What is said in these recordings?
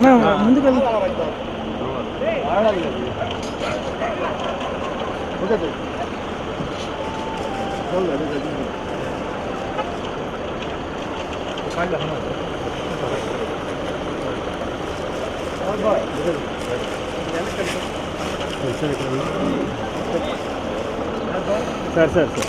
ముందుకు వెళ్తా sir sir sir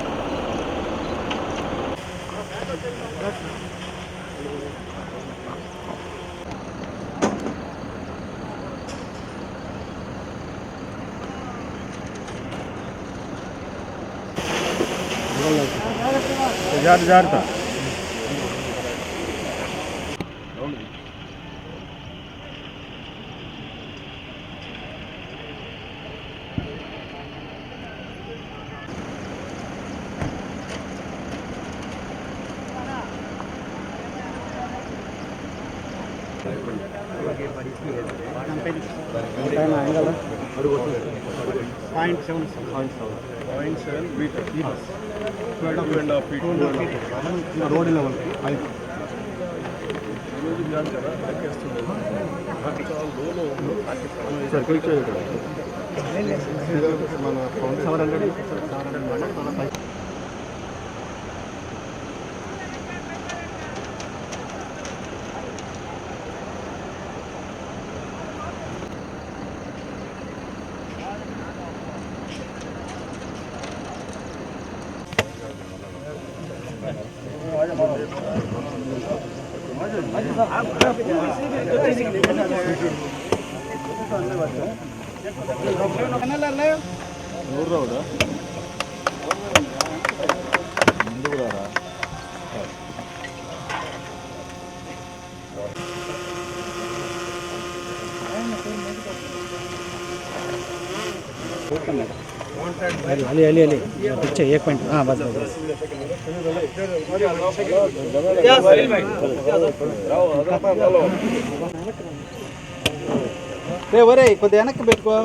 జాగ్రత్త రోడ్ లెవెల్ మన 700 अली अली अली पीछे 1 पॉइंट हाँ बस बस वरे కొద్ది వెనక్కి పెట్టుకో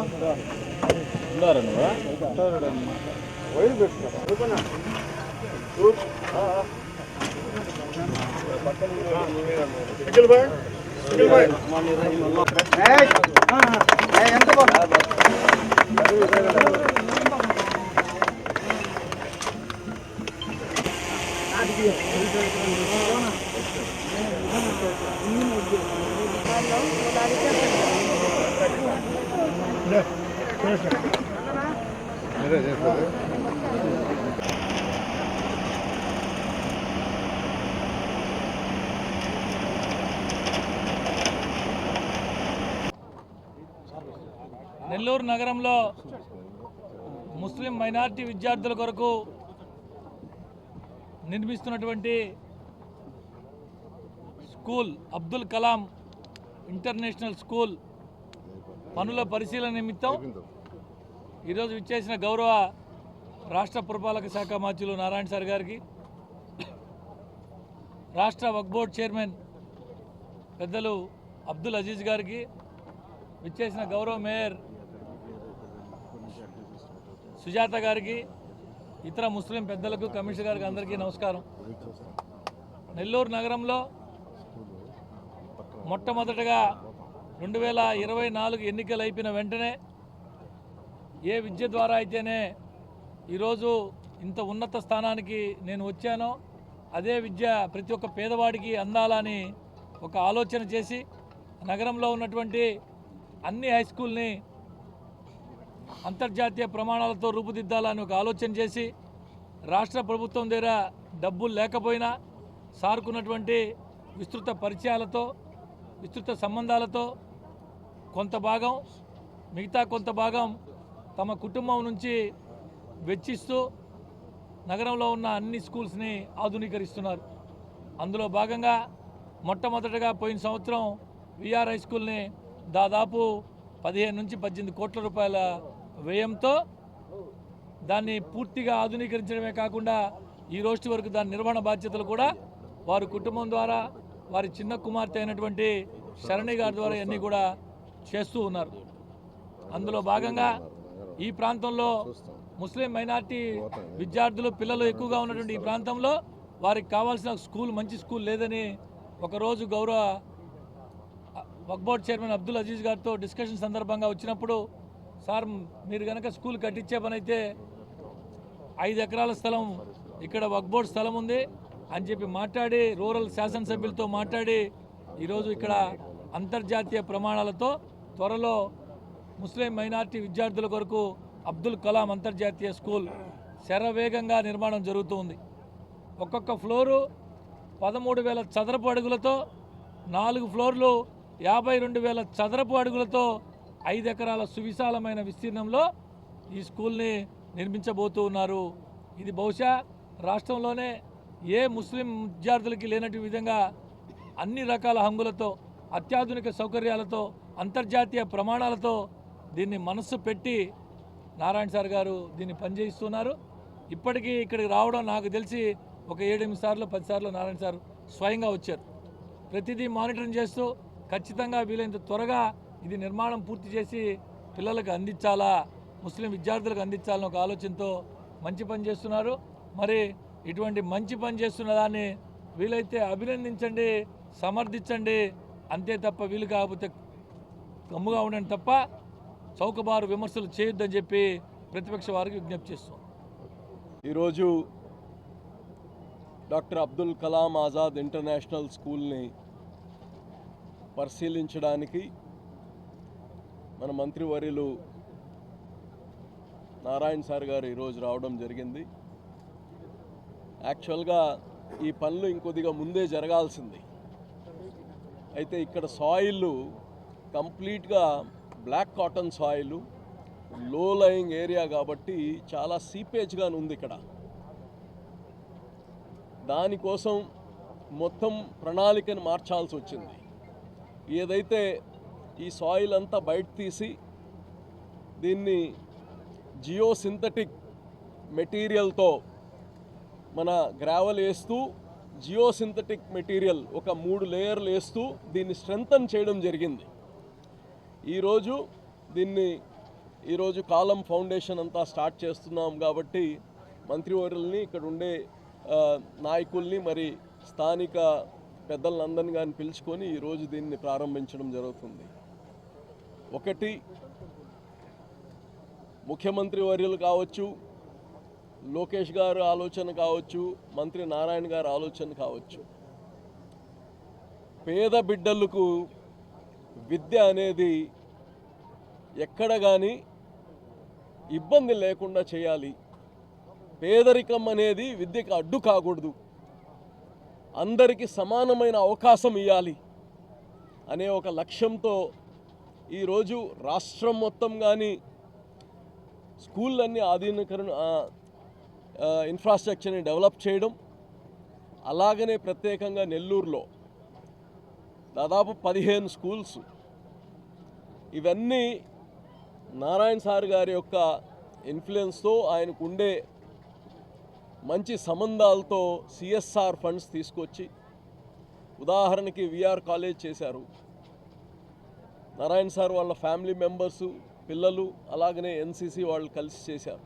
ఉండారా వైర్ పెట్టుకో నిఖిల్ భాయ్ ఎంత నెల్లూరు నగరంలో ముస్లిం మైనారిటీ విద్యార్థుల కొరకు నిర్మిస్తున్నటువంటి school Abdul Kalam international school పనుల పరిశీలన నిమిత్తం ఈరోజు విచ్చేసిన గౌరవ రాష్ట్ర పురపాలక శాఖ మంత్రులు నారాయణ సార్ గారికి, రాష్ట్ర వక్ఫ్ బోర్డ్ చైర్మన్ పెద్దలు అబ్దుల్ అజీజ్ గారికి, విచ్చేసిన గౌరవ మేయర్ సుజాత గారికి, ఇతర ముస్లిం పెద్దలకు, కమిషనర్ గారికి అందరికీ నమస్కారం. నెల్లూరు నగరంలో మొట్టమొదటగా 2024 ఎన్నికలు అయిపోయిన వెంటనే ఏ విద్య ద్వారా అయితేనే ఈరోజు ఇంత ఉన్నత స్థానానికి నేను వచ్చానో అదే విద్య ప్రతి ఒక్క పేదవాడికి అందాలని ఒక ఆలోచన చేసి నగరంలో ఉన్నటువంటి అన్ని హై స్కూల్ని అంతర్జాతీయ ప్రమాణాలతో రూపుదిద్దాలని ఒక ఆలోచన చేసి రాష్ట్ర ప్రభుత్వం దగ్గర డబ్బులు లేకపోయినా సార్కున్నటువంటి విస్తృత పరిచయాలతో, విస్తృత సంబంధాలతో కొంత భాగం, మిగతా కొంత భాగం తమ కుటుంబం నుంచి వెచ్చిస్తూ నగరంలో ఉన్న అన్ని స్కూల్స్ని ఆధునీకరిస్తున్నారు. అందులో భాగంగా మొట్టమొదటగా పోయిన సంవత్సరం విఆర్ హై స్కూల్ని దాదాపు 15 నుంచి 18 కోట్ల రూపాయల వ్యయంతో దాన్ని పూర్తిగా ఆధునీకరించడమే కాకుండా ఈ రోజు వరకు దాని నిర్వహణ బాధ్యతలు కూడా వారి కుటుంబం ద్వారా, వారి చిన్న కుమార్తె అయినటువంటి శరణి గారి ద్వారా అన్నీ కూడా చేస్తూ ఉన్నారు. అందులో భాగంగా ఈ ప్రాంతంలో ముస్లిం మైనారిటీ విద్యార్థులు, పిల్లలు ఎక్కువగా ఉన్నటువంటి ఈ ప్రాంతంలో వారికి కావాల్సిన స్కూల్, మంచి స్కూల్ లేదని ఒకరోజు గౌరవ వక్ఫ్ బోర్డ్ చైర్మన్ అబ్దుల్ అజీజ్ గారితో డిస్కషన్ సందర్భంగా వచ్చినప్పుడు, సార్ మీరు కనుక స్కూల్ కట్టించే పని అయితే 5 ఎకరాల స్థలం ఇక్కడ వక్ఫ్ బోర్డ్ స్థలం ఉంది అని చెప్పి మాట్లాడి, రూరల్ శాసనసభ్యులతో మాట్లాడి ఈరోజు ఇక్కడ అంతర్జాతీయ ప్రమాణాలతో త్వరలో ముస్లిం మైనారిటీ విద్యార్థుల కొరకు అబ్దుల్ కలాం అంతర్జాతీయ స్కూల్ శరవేగంగా నిర్మాణం జరుగుతుంది. ఒక్కొక్క ఫ్లోరు 13,000 చదరపు అడుగులతో, 4 ఫ్లోర్లు 52,000 చదరపు అడుగులతో 5 ఎకరాల సువిశాలమైన విస్తీర్ణంలో ఈ స్కూల్ని నిర్మించబోతూ ఉన్నారు. ఇది బహుశా రాష్ట్రంలోనే ఏ ముస్లిం విద్యార్థులకి లేనట్టు విధంగా అన్ని రకాల హంగులతో, అత్యాధునిక సౌకర్యాలతో, అంతర్జాతీయ ప్రమాణాలతో దీన్ని మనస్సు పెట్టి నారాయణ సార్ గారు దీన్ని పనిచేయిస్తున్నారు. ఇప్పటికీ ఇక్కడికి రావడం నాకు తెలిసి ఒక 7-8 సార్లు 10 సార్లు నారాయణ సార్ స్వయంగా వచ్చారు. ప్రతిదీ మానిటరింగ్ చేస్తూ ఖచ్చితంగా వీలైనంత త్వరగా ఇది నిర్మాణం పూర్తి చేసి పిల్లలకు అందించాలా, ముస్లిం విద్యార్థులకు అందించాలని ఒక ఆలోచనతో మంచి పని చేస్తున్నారు. మరి ఇటువంటి మంచి పని చేస్తున్న దాన్ని వీలైతే అభినందించండి, సమర్థించండి, అంతే తప్ప వీలు కాకపోతే గమ్ముగా ఉండండి తప్ప చౌకబారు విమర్శలు చేయొద్దని చెప్పి ప్రతిపక్ష వారికి విజ్ఞప్తి చేస్తాం. ఈరోజు డాక్టర్ అబ్దుల్ కలాం ఆజాద్ ఇంటర్నేషనల్ స్కూల్ని పరిశీలించడానికి మన మంత్రివర్యులు నారాయణ సార్ గారు ఈరోజు రావడం జరిగింది. యాక్చువల్గా ఈ పనులు ఇంకొద్దిగా ముందే జరగాల్సింది. అయితే ఇక్కడ సాయిల్ కంప్లీట్గా black cotton soil, low lying area కాబట్టి చాలా సీపేజ్గా ఉంది ఇక్కడ. దానికోసం మొత్తం ప్రణాళికను మార్చాల్సి వచ్చింది. ఏదైతే ఈ సాయిల్ అంతా బయట తీసి దీన్ని జియో సింథటిక్ మెటీరియల్తో మన గ్రావెల్ వేస్తూ, జియో సింథటిక్ మెటీరియల్ ఒక 3 లేయర్లు వేస్తూ దీన్ని స్ట్రెంథన్ చేయడం జరిగింది. ఈరోజు కాలం ఫౌండేషన్ అంతా స్టార్ట్ చేస్తున్నాం కాబట్టి మంత్రివర్యుల్ని, ఇక్కడ ఉండే నాయకుల్ని, మరి స్థానిక పెద్దలందరినీ కానీ పిలుచుకొని ఈరోజు దీన్ని ప్రారంభించడం జరుగుతుంది. ఒకటి, ముఖ్యమంత్రి వర్యులు కావచ్చు, లోకేష్ గారు ఆలోచన కావచ్చు, మంత్రి నారాయణ గారు ఆలోచన కావచ్చు, పేద బిడ్డలకు విద్య అనేది ఎక్కడ కానీ ఇబ్బంది లేకుండా చేయాలి. పేదరికం అనేది విద్యకు అడ్డు కాకూడదు. అందరికీ సమానమైన అవకాశం ఇవ్వాలి అనే ఒక లక్ష్యంతో ఈరోజు రాష్ట్రం మొత్తం కానీ స్కూళ్ళన్నీ ఆధునీకరణ, ఇన్ఫ్రాస్ట్రక్చర్ని డెవలప్ చేయడం, అలాగనే ప్రత్యేకంగా నెల్లూరులో దాదాపు 15 స్కూల్స్, ఇవన్నీ నారాయణ సార్ గారి యొక్క ఇన్ఫ్లుయెన్స్తో, ఆయనకు ఉండే మంచి సంబంధాలతో సిఎస్ఆర్ ఫండ్స్ తీసుకొచ్చి, ఉదాహరణకి విఆర్ కాలేజ్ చేశారు. నారాయణ సార్ వాళ్ళ ఫ్యామిలీ మెంబర్సు, పిల్లలు, అలాగనే ఎన్సిసి వాళ్ళు కలిసి చేశారు.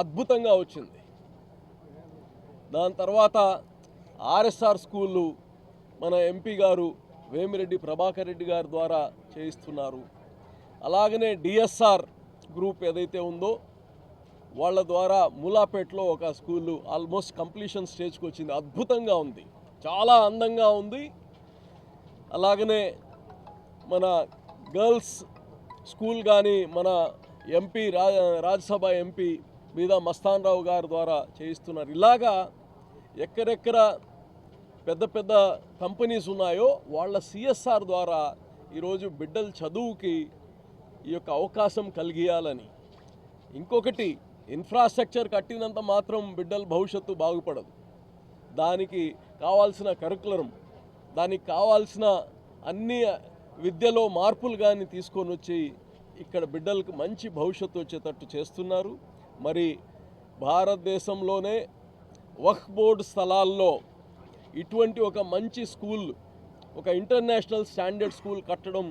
అద్భుతంగా వచ్చింది. దాని తర్వాత ఆర్ఎస్ఆర్ స్కూళ్ళు మన ఎంపీ గారు వేమిరెడ్డి ప్రభాకర్ రెడ్డి గారి ద్వారా చేయిస్తున్నారు. అలాగనే డిఎస్ఆర్ గ్రూప్ ఏదైతే ఉందో వాళ్ళ ద్వారా మూలాపేటలో ఒక స్కూలు ఆల్మోస్ట్ కంప్లీషన్ స్టేజ్కి వచ్చింది. అద్భుతంగా ఉంది, చాలా అందంగా ఉంది. అలాగనే మన గర్ల్స్ స్కూల్ కానీ మన ఎంపీ రాజ్యసభ ఎంపీ మీద మస్తాన్ రావు గారి ద్వారా చేయిస్తున్నారు. ఇలాగా ఎక్కడెక్కడ పెద్ద పెద్ద కంపెనీస్ ఉన్నాయో వాళ్ళ సిఎస్ఆర్ ద్వారా ఈరోజు బిడ్డల చదువుకి ఈ యొక్క అవకాశం కలిగియాలని. ఇంకొకటి, ఇన్ఫ్రాస్ట్రక్చర్ కట్టినంత మాత్రం బిడ్డల భవిష్యత్తు బాగుపడదు. దానికి కావాల్సిన కరికులం, దానికి కావాల్సిన అన్ని విద్యలో మార్పులు కానీ తీసుకొని వచ్చి ఇక్కడ బిడ్డలకు మంచి భవిష్యత్తు వచ్చేటట్టు చేస్తున్నారు. మరి భారతదేశంలోనే వక్ఫ్ బోర్డు స్థలాల్లో ఇటువంటి ఒక మంచి స్కూల్, ఒక ఇంటర్నేషనల్ స్టాండర్డ్ స్కూల్ కట్టడం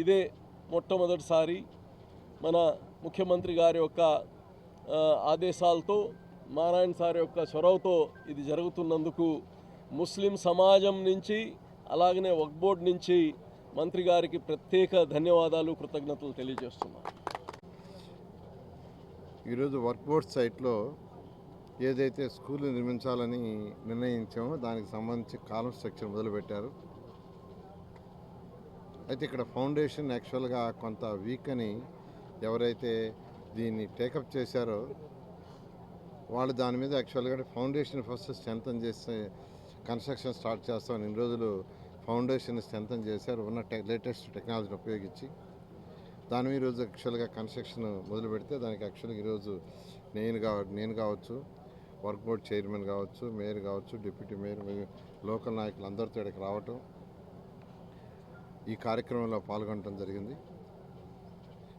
ఇదే మొట్టమొదటిసారి. మన ముఖ్యమంత్రి గారి యొక్క ఆదేశాలతో, నారాయణ సార్ యొక్క చొరవతో ఇది జరుగుతున్నందుకు ముస్లిం సమాజం నుంచి, అలాగనే వక్ఫ్ బోర్డు నుంచి మంత్రి గారికి ప్రత్యేక ధన్యవాదాలు, కృతజ్ఞతలు తెలియజేస్తున్నాను. ఈరోజు వర్క్ బోర్డ్ సైట్లో ఏదైతే స్కూల్ నిర్మించాలని నిర్ణయించామో దానికి సంబంధించి కాలం స్ట్రక్చర్ మొదలుపెట్టారు. అయితే ఇక్కడ ఫౌండేషన్ యాక్చువల్గా కొంత వీక్ అని ఎవరైతే దీన్ని టేకప్ చేశారో వాళ్ళు దాని మీద యాక్చువల్గా ఫౌండేషన్ ఫస్ట్ స్ట్రెంథన్ చేస్తే కన్స్ట్రక్షన్ స్టార్ట్ చేస్తామని ఇన్ని రోజులు ఫౌండేషన్ స్ట్రెంథన్ చేశారు ఉన్న లేటెస్ట్ టెక్నాలజీని ఉపయోగించి. దాని మీద ఈరోజు యాక్చువల్గా కన్స్ట్రక్షన్ మొదలు పెడితే దానికి యాక్చువల్గా ఈరోజు నేను కావచ్చు, వర్క్ బోర్డ్ చైర్మన్ కావచ్చు, మేయర్ కావచ్చు, డిప్యూటీ మేయర్, లోకల్ నాయకులు అందరితో ఇక్కడికి రావటం, ఈ కార్యక్రమంలో పాల్గొనడం జరిగింది.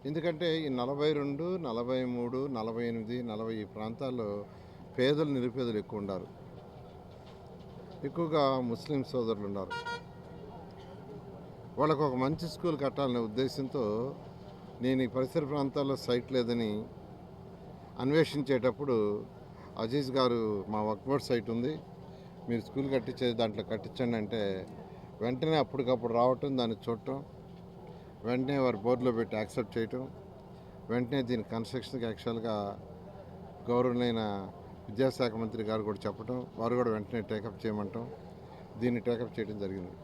ఎందుకంటే ఈ 42, 43, 48, 40 ఈ ప్రాంతాల్లో పేదలు నిరుపేదలు ఎక్కువ ఉన్నారు. ఎక్కువగా ముస్లిం సోదరులు ఉన్నారు. వాళ్ళకు ఒక మంచి స్కూల్ కట్టాలనే ఉద్దేశంతో నేను ఈ పరిసర ప్రాంతాల్లో సైట్ లేదని అన్వేషించేటప్పుడు అజీజ్ గారు మా వర్క్ బోర్డ్ సైట్ ఉంది, మీరు స్కూల్ కట్టించేది దాంట్లో కట్టించండి అంటే వెంటనే అప్పటికప్పుడు రావటం, దాన్ని చూడటం, వెంటనే వారి బోర్డులో పెట్టి యాక్సెప్ట్ చేయటం, వెంటనే దీని కన్స్ట్రక్షన్కి యాక్చువల్గా గౌరవనీయ విద్యాశాఖ మంత్రి గారు కూడా చెప్పటం, వారు కూడా వెంటనే టేకప్ చేయమంటాం, దీన్ని టేకప్ చేయడం జరిగింది.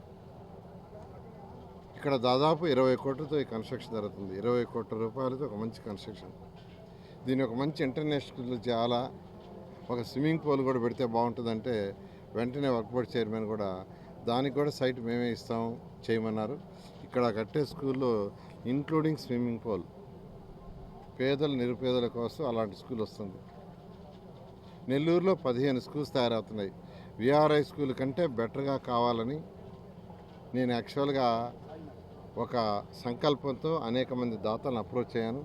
ఇక్కడ దాదాపు 20 కోట్లతో ఈ కన్స్ట్రక్షన్ జరుగుతుంది. 20 కోట్ల రూపాయలతో ఒక మంచి కన్స్ట్రక్షన్. దీన్ని ఒక మంచి ఇంటర్నేషనల్ చేయాలా, ఒక స్విమ్మింగ్ పూల్ కూడా పెడితే బాగుంటుందంటే వెంటనే వర్క్ బోర్డ్ చైర్మన్ కూడా దానికి కూడా సైట్ మేమే ఇస్తాం చేయమన్నారు. ఇక్కడ కట్టే స్కూల్లో ఇంక్లూడింగ్ స్విమ్మింగ్ పూల్ పేదలు నిరుపేదల కోసం అలాంటి స్కూల్ వస్తుంది. నెల్లూరులో 15 స్కూల్స్ తయారవుతున్నాయి. విఆర్ఐ స్కూల్ కంటే బెటర్గా కావాలని నేను యాక్చువల్గా ఒక సంకల్పంతో అనేక మంది దాతలను అప్రోచ్ అయ్యాను.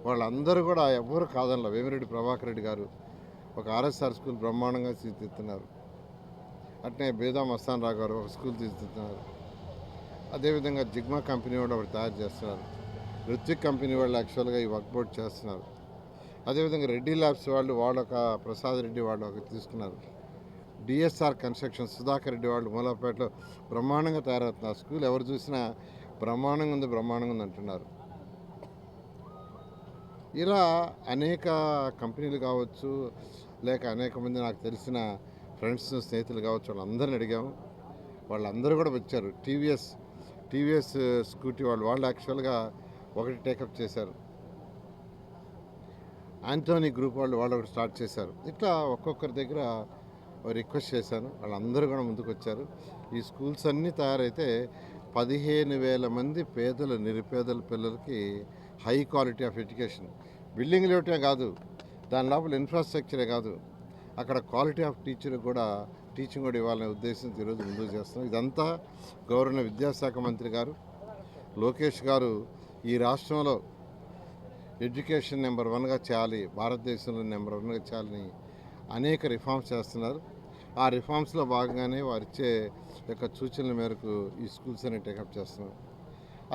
వాళ్ళందరూ కూడా ఎవ్వరు కాదనలా. వేమిరెడ్డి ప్రభాకర్ రెడ్డి గారు ఒక ఆర్ఎస్ఆర్ స్కూల్ బ్రహ్మాండంగా తీర్చిదిద్దుతున్నారు. అట్నే బేదా మస్తాన్ రావు గారు ఒక స్కూల్ తీర్చిదిద్దుతున్నారు. అదేవిధంగా జిగ్మా కంపెనీ వాళ్ళు ఒకటి తయారు చేస్తున్నారు. రుత్విక్ కంపెనీ వాళ్ళు యాక్చువల్గా ఈ వర్క్ బోర్డ్ చేస్తున్నారు. అదేవిధంగా రెడ్డి ల్యాబ్స్ వాళ్ళు ఒక ప్రసాద్ రెడ్డి వాళ్ళు ఒక తీసుకున్నారు. డిఎస్ఆర్ కన్స్ట్రక్షన్ సుధాకర్ రెడ్డి వాళ్ళు మూలాపేటలో బ్రహ్మాండంగా తయారవుతున్నారు. స్కూల్ ఎవరు చూసినా బ్రహ్మాండంగా ఉంది అంటున్నారు. ఇలా అనేక కంపెనీలు కావచ్చు, లేక అనేక మంది నాకు తెలిసిన ఫ్రెండ్స్ స్నేహితులు కావచ్చు, వాళ్ళందరిని అడిగాము. వాళ్ళందరూ కూడా వచ్చారు. టీవీఎస్ స్కూటీ వాళ్ళు యాక్చువల్గా ఒకటి టేకప్ చేశారు. ఆంటోనీ గ్రూప్ వాళ్ళు ఒకటి స్టార్ట్ చేశారు. ఇట్లా ఒక్కొక్కరి దగ్గర రిక్వెస్ట్ చేశాను. వాళ్ళందరూ కూడా ముందుకు వచ్చారు. ఈ స్కూల్స్ అన్నీ తయారైతే 15,000 మంది పేదలు నిరుపేదల పిల్లలకి హై క్వాలిటీ ఆఫ్ ఎడ్యుకేషన్, బిల్డింగ్లు ఇవ్వటమే కాదు, దాని లోపల ఇన్ఫ్రాస్ట్రక్చరే కాదు, అక్కడ క్వాలిటీ ఆఫ్ టీచింగ్ కూడా ఇవ్వాలనే ఉద్దేశంతో ఈరోజు ముందుకు చేస్తున్నాం. ఇదంతా గౌరవ విద్యాశాఖ మంత్రి గారు లోకేష్ గారు ఈ రాష్ట్రంలో ఎడ్యుకేషన్ నెంబర్ 1గా చేయాలి, భారతదేశంలో నెంబర్ 1గా చేయాలని అనేక రిఫార్మ్స్ చేస్తున్నారు. ఆ రిఫార్మ్స్లో భాగంగానే వారిచ్చే యొక్క సూచనల మేరకు ఈ స్కూల్స్ అన్ని టేకప్ చేస్తున్నాం.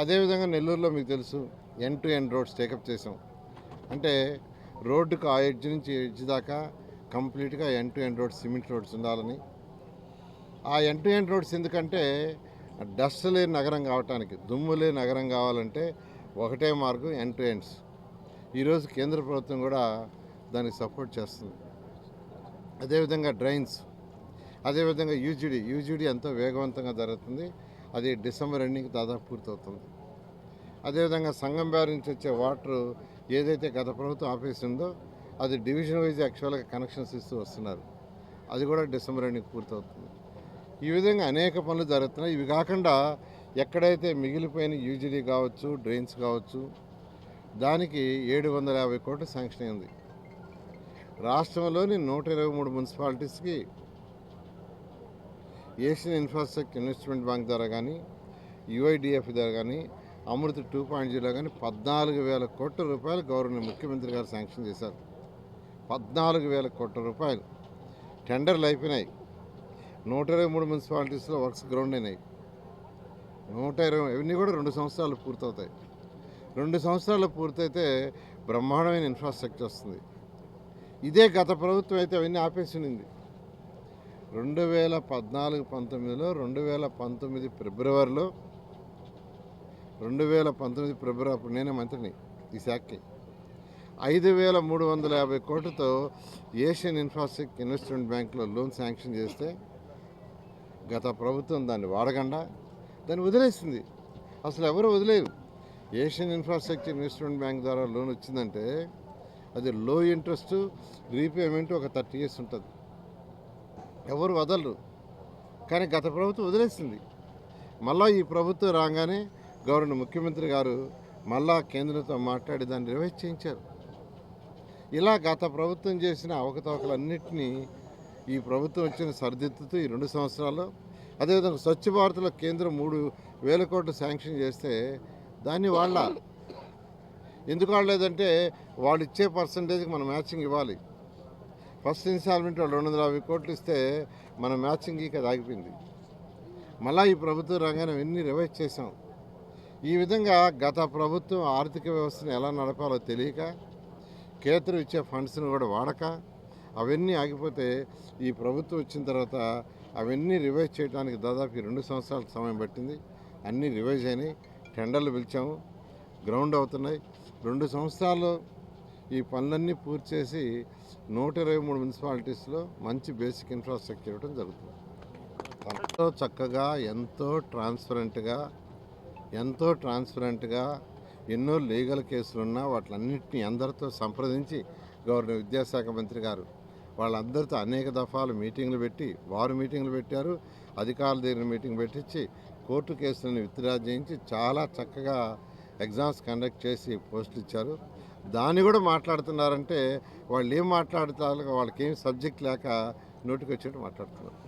అదేవిధంగా నెల్లూరులో మీకు తెలుసు end to end roads take up చేసాం. అంటే రోడ్డుకు ఆ ఎడ్జ్ నుంచి ఎడ్జ్ దాకా కంప్లీట్గా end to end roads, cement roads ఉండాలని. ఆ ఎండ్ టు ఎండ్ రోడ్స్ ఎందుకంటే డస్ట్ లేని నగరం కావటానికి, దుమ్ము లేని నగరం కావాలంటే ఒకటే మార్గం ఎండ్ టు ఎండ్స్. ఈరోజు కేంద్ర ప్రభుత్వం కూడా దానికి సపోర్ట్ చేస్తుంది. అదేవిధంగా డ్రైన్స్, అదేవిధంగా యూజీడీ ఎంతో వేగవంతంగా జరుగుతుంది. అది డిసెంబర్ ఎండింగ్కి దాదాపు పూర్తవుతుంది. అదేవిధంగా సంగం బ్యారేజ్ నుంచి వచ్చే వాటర్ ఏదైతే గత ప్రభుత్వం ఆపేసిందో అది డివిజన్ వైజ్ యాక్చువల్గా కనెక్షన్స్ ఇస్తూ వస్తున్నారు. అది కూడా డిసెంబర్ ఎండింగ్కి పూర్తవుతుంది. ఈ విధంగా అనేక పనులు జరుగుతున్నాయి. ఇవి కాకుండా ఎక్కడైతే మిగిలిపోయిన యూజీడీ కావచ్చు, డ్రైన్స్ కావచ్చు, దానికి 750 కోట్లు శాంక్షన్ అయింది. రాష్ట్రంలోని 123 మున్సిపాలిటీస్కి ఏషియన్ ఇన్ఫ్రాస్ట్రక్చర్ ఇన్వెస్ట్మెంట్ బ్యాంక్ ద్వారా కానీ, యుఐడిఎఫ్ ద్వారా కానీ, అమృత్ 2.0 కానీ 14,000 కోట్ల రూపాయలు గౌరవ ముఖ్యమంత్రి గారు శాంక్షన్ చేశారు. 14,000 కోట్ల రూపాయలు టెండర్లు అయిపోయినాయి. 123 మున్సిపాలిటీస్లో వర్క్స్ గ్రౌండ్ అయినాయి. 120 ఇవన్నీ కూడా 2 సంవత్సరాలు పూర్తవుతాయి. 2 సంవత్సరాలు పూర్తయితే బ్రహ్మాండమైన ఇన్ఫ్రాస్ట్రక్చర్ వస్తుంది. ఇదే గత ప్రభుత్వం అయితే అవన్నీ ఆపేసింది. 2014-19లో 2019 ఫిబ్రవరిలో 2019 ఫిబ్రవరి అప్పుడు నేనే మంత్రిని ఈ శాఖకి 5,350 కోట్లతో ఏషియన్ ఇన్ఫ్రాస్ట్రక్చర్ ఇన్వెస్ట్మెంట్ బ్యాంకులో లోన్ శాంక్షన్ చేస్తే గత ప్రభుత్వం దాన్ని వాడకుండా దాన్ని వదిలేసింది. అసలు ఎవరు వదిలేరు. ఏషియన్ ఇన్ఫ్రాస్ట్రక్చర్ ఇన్వెస్ట్మెంట్ బ్యాంక్ ద్వారా లోన్ వచ్చిందంటే అది లో ఇంట్రెస్ట్, రీపేమెంట్ ఒక 30 years ఉంటుంది. ఎవరు వదలరు. కానీ గత ప్రభుత్వం వదిలేసింది. మళ్ళా ఈ ప్రభుత్వం రాగానే గవర్నర్ ముఖ్యమంత్రి గారు మళ్ళా కేంద్రంతో మాట్లాడి దాన్ని రివైజ్ చేయించారు. ఇలా గత ప్రభుత్వం చేసిన అవకతవకలన్నింటినీ ఈ ప్రభుత్వం వచ్చిన సరిదిద్దుతూ ఈ 2 సంవత్సరాల్లో, అదేవిధంగా స్వచ్ఛ భారత్లో కేంద్రం 3,000 కోట్లు శాంక్షన్ చేస్తే దాన్ని వాళ్ళ ఎందుకు వాడలేదంటే వాళ్ళు ఇచ్చే పర్సంటేజ్కి మనం మ్యాచింగ్ ఇవ్వాలి. ఫస్ట్ ఇన్స్టాల్మెంట్ వాళ్ళు 250 కోట్లు ఇస్తే మన మ్యాచింగ్కి అది ఆగిపోయింది. మళ్ళీ ఈ ప్రభుత్వం రంగాన్ని అవన్నీ రివైజ్ చేసాం. ఈ విధంగా గత ప్రభుత్వం ఆర్థిక వ్యవస్థను ఎలా నడపాలో తెలియక, కేంద్రం ఇచ్చే ఫండ్స్ని కూడా వాడక అవన్నీ ఆగిపోతే ఈ ప్రభుత్వం వచ్చిన తర్వాత అవన్నీ రివైజ్ చేయడానికి దాదాపు 2 సంవత్సరాల సమయం పట్టింది. అన్నీ రివైజ్ అయినాయి, టెండర్లు పిలిచాము, గ్రౌండ్ అవుతున్నాయి. 2 సంవత్సరాల్లో ఈ పనులన్నీ పూర్తి చేసి 123 మున్సిపాలిటీస్లో మంచి బేసిక్ ఇన్ఫ్రాస్ట్రక్చర్ ఇవ్వడం జరుగుతుంది. ఎంతో చక్కగా, ఎంతో ట్రాన్స్పరెంట్గా ఎన్నో లీగల్ కేసులున్నా వాటిలన్నింటినీ అందరితో సంప్రదించి గవర్నర్ విద్యాశాఖ మంత్రి గారు వాళ్ళందరితో అనేక దఫాలు మీటింగ్లు పెట్టి, వారు మీటింగ్లు పెట్టారు, అధికారుల దగ్గర మీటింగ్ పెట్టించి కోర్టు కేసులను విత్డ్రా చేయించి చాలా చక్కగా ఎగ్జామ్స్ కండక్ట్ చేసి పోస్టులు ఇచ్చారు. దాన్ని కూడా మాట్లాడుతున్నారంటే వాళ్ళు ఏం మాట్లాడుతారు, వాళ్ళకి ఏం సబ్జెక్ట్ లేక నోటికి వచ్చేట్టు మాట్లాడుతున్నారు.